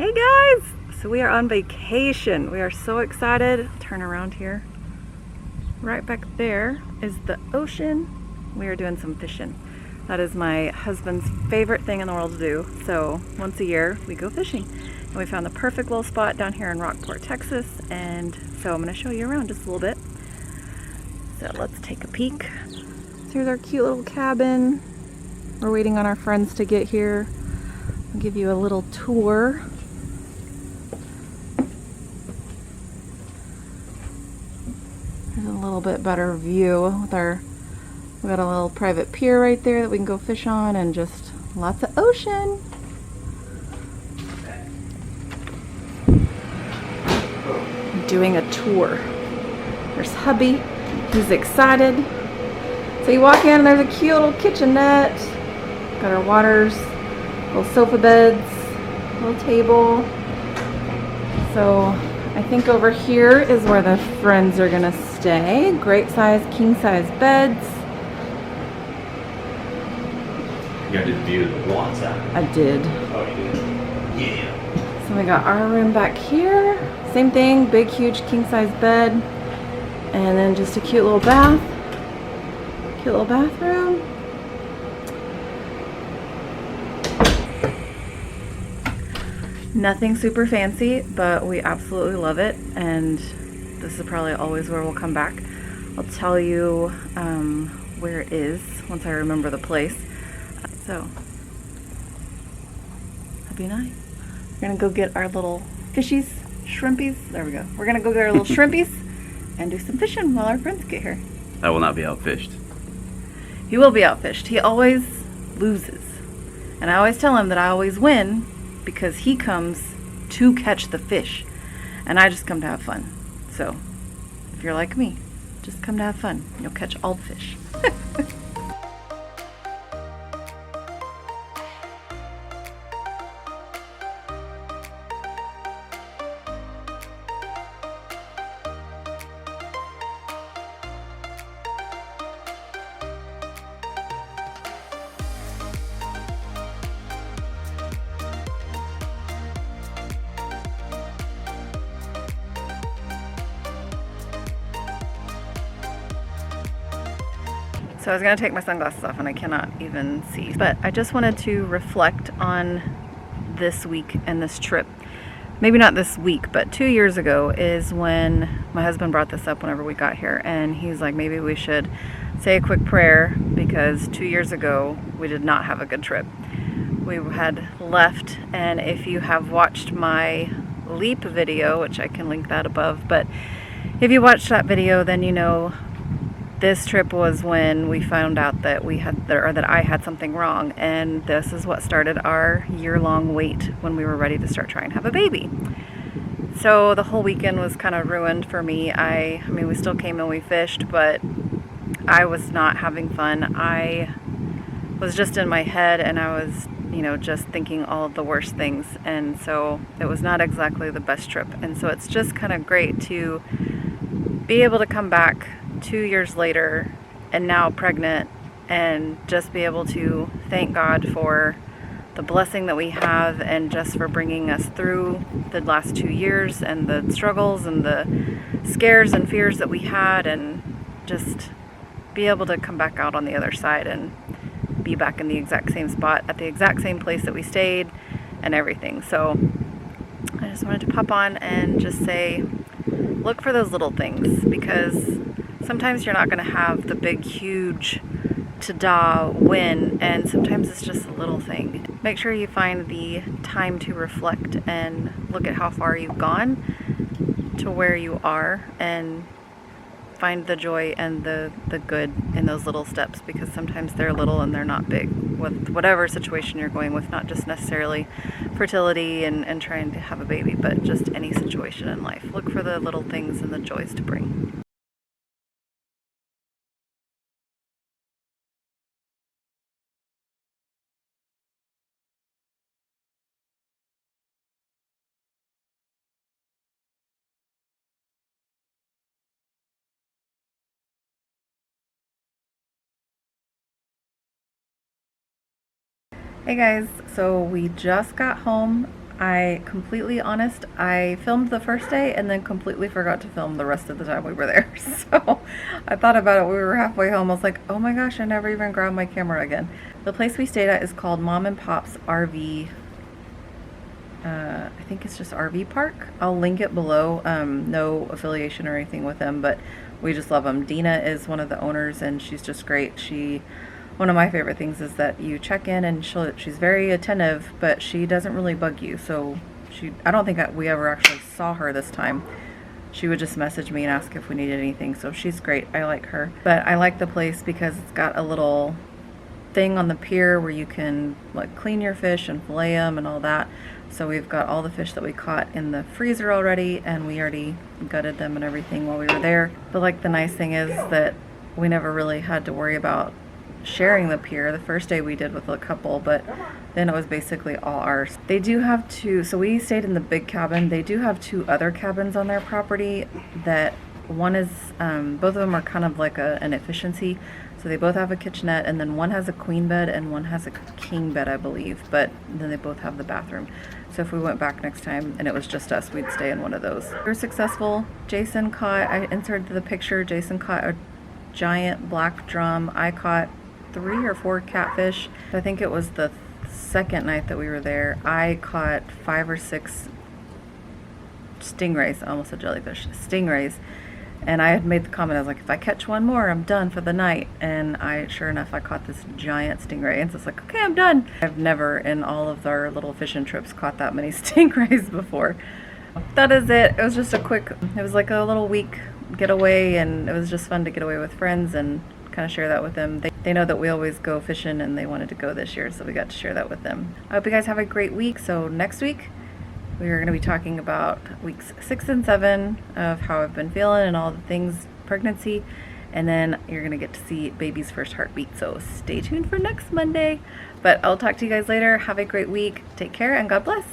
Hey guys! So we are on vacation. We are so excited. Turn around here. Right back there is the ocean. We are doing some fishing. That is my husband's favorite thing in the world to do. So once a year we go fishing. And we found the perfect little spot down here in Rockport, Texas. And so I'm going to show you around just a little bit. So let's take a peek. Here's our cute little cabin. We're waiting on our friends to get here. I'll give you a little tour. There's a little bit better view with we got a little private pier right there that we can go fish on, and just lots of ocean. I'm doing a tour. There's hubby, he's excited. So you walk in and there's a cute little kitchenette. Got our waters, little sofa beds, little table. So I think over here is where the friends are gonna stay. Great size, king size beds. You gotta do the view of the wands out. I did. Oh, you did? Yeah. So we got our room back here. Same thing, big, huge king size bed. And then just a cute little bath. Cute little bathroom. Nothing super fancy, but we absolutely love it, and this is probably always where we'll come back. I'll tell you where it is once I remember the place. So, that'd be nice. We're gonna go get our little fishies, shrimpies. There we go. We're gonna go get our little shrimpies and do some fishing while our friends get here. I will not be outfished. He will be outfished. He always loses. And I always tell him that I always win, because he comes to catch the fish and I just come to have fun. So if you're like me, just come to have fun. You'll catch all the fish. So I was going to take my sunglasses off and I cannot even see. But I just wanted to reflect on this week and this trip. Maybe not this week, but 2 years ago is when my husband brought this up whenever we got here. And he's like, maybe we should say a quick prayer, because 2 years ago we did not have a good trip. We had left, and if you have watched my Leap video, which I can link that above, but if you watched that video, then you know this trip was when we found out that that I had something wrong, and this is what started our year-long wait when we were ready to start trying to have a baby. So the whole weekend was kind of ruined for me. I mean, we still came and we fished, but I was not having fun. I was just in my head, and I was, just thinking all of the worst things, and so it was not exactly the best trip. And so it's just kind of great to be able to come back 2 years later and now pregnant, and just be able to thank God for the blessing that we have, and just for bringing us through the last 2 years and the struggles and the scares and fears that we had, and just be able to come back out on the other side and be back in the exact same spot at the exact same place that we stayed and everything. So I just wanted to pop on and just say, look for those little things, because sometimes you're not going to have the big, huge, ta-da win, and sometimes it's just a little thing. Make sure you find the time to reflect and look at how far you've gone to where you are, and find the joy and the good in those little steps, because sometimes they're little and they're not big, with whatever situation you're going with, not just necessarily fertility and trying to have a baby, but just any situation in life. Look for the little things and the joys to bring. Hey guys, so we just got home. completely honest, I filmed the first day and then completely forgot to film the rest of the time we were there. So I thought about it. We were halfway home. I was like, oh my gosh, I never even grabbed my camera again. The place we stayed at is called Mom and Pop's RV. I think it's just RV Park. I'll link it below. No affiliation or anything with them, but we just love them. Dina is one of the owners and she's just great. One of my favorite things is that you check in and she's very attentive, but she doesn't really bug you. So I don't think we ever actually saw her this time. She would just message me and ask if we needed anything. So she's great. I like her. But I like the place because it's got a little thing on the pier where you can like clean your fish and fillet them and all that. So we've got all the fish that we caught in the freezer already, and we already gutted them and everything while we were there. But like the nice thing is that we never really had to worry about sharing the pier. The first day we did with a couple, but then it was basically all ours. They do have so we stayed in the big cabin. They do have 2 other cabins on their property that one is, both of them are kind of like an efficiency. So they both have a kitchenette, and then one has a queen bed and one has a king bed, I believe, but then they both have the bathroom. So if we went back next time and it was just us, we'd stay in one of those. We were successful. I inserted the picture, Jason caught a giant black drum. I caught 3 or 4 catfish. I think it was the second night that we were there. I caught 5 or 6 stingrays. I almost said jellyfish. Stingrays. And I had made the comment, I was like, if I catch one more, I'm done for the night. And sure enough, I caught this giant stingray. And so it's like, okay, I'm done. I've never in all of our little fishing trips caught that many stingrays before. That is it. It was just it was like a little week getaway, and it was just fun to get away with friends and kind of share that with them. They know that we always go fishing and they wanted to go this year, so we got to share that with them. I hope you guys have a great week. So next week we are going to be talking about weeks 6 and 7 of how I've been feeling and all the things, pregnancy, and then you're going to get to see baby's first heartbeat. So stay tuned for next Monday. But I'll talk to you guys later. Have a great week. Take care and God bless.